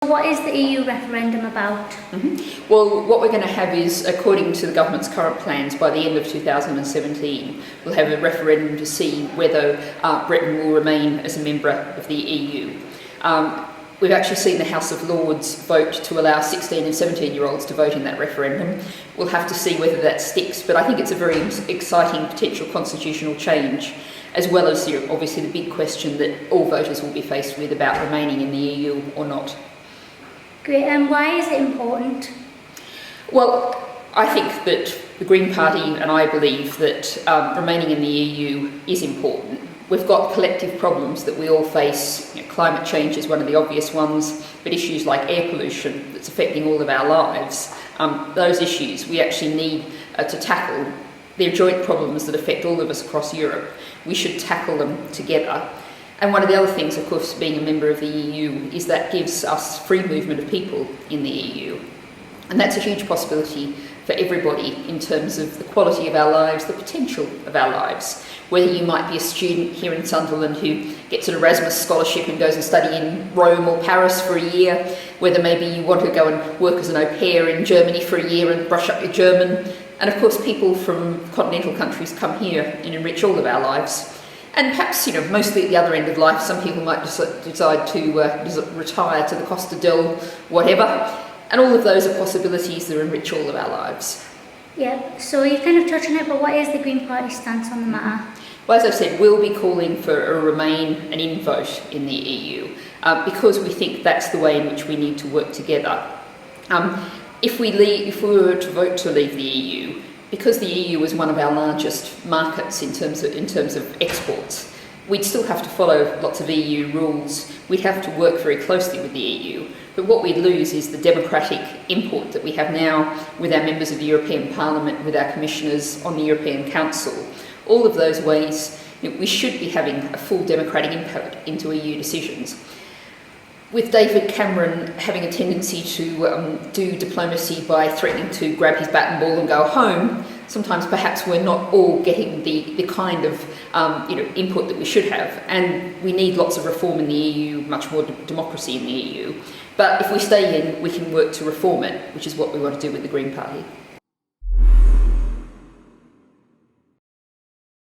what is the EU referendum about? Well, what we're going to have is, according to the government's current plans, by the end of 2017, we'll have a referendum to see whether Britain will remain as a member of the EU. We've actually seen the House of Lords vote to allow 16 and 17-year-olds to vote in that referendum. We'll have to see whether that sticks, but I think it's a very exciting potential constitutional change, as well as obviously the big question that all voters will be faced with about remaining in the EU or not. Great, and why is it important? Well, I think that the Green Party and I believe that remaining in the EU is important. We've got collective problems that we all face. Climate change is one of the obvious ones, but issues like air pollution that's affecting all of our lives, those issues we actually need to tackle. They're joint problems that affect all of us across Europe. We should tackle them together. And one of the other things, of course, being a member of the EU is that gives us free movement of people in the EU. And that's a huge possibility for everybody in terms of the quality of our lives, the potential of our lives. Whether you might be a student here in Sunderland who gets an Erasmus scholarship and goes and study in Rome or Paris for a year, whether maybe you want to go and work as an au pair in Germany for a year and brush up your German. And of course, people from continental countries come here and enrich all of our lives. And perhaps, mostly at the other end of life, some people might decide to retire to the Costa del whatever. And all of those are possibilities that enrich all of our lives. Yeah, so you kind of touched on it, but what is the Green Party stance on the matter? Well, as I've said, we'll be calling for a remain and in vote in the EU because we think that's the way in which we need to work together. If we were to vote to leave the EU, because the EU is one of our largest markets in terms of exports, we'd still have to follow lots of EU rules. We'd have to work very closely with the EU. But what we'd lose is the democratic input that we have now with our members of the European Parliament, with our commissioners on the European Council. All of those ways, we should be having a full democratic input into EU decisions. With David Cameron having a tendency to do diplomacy by threatening to grab his bat and ball and go home, sometimes perhaps we're not all getting the kind of input that we should have, and we need lots of reform in the EU, much more democracy in the EU. But if we stay in, we can work to reform it, which is what we want to do with the Green Party.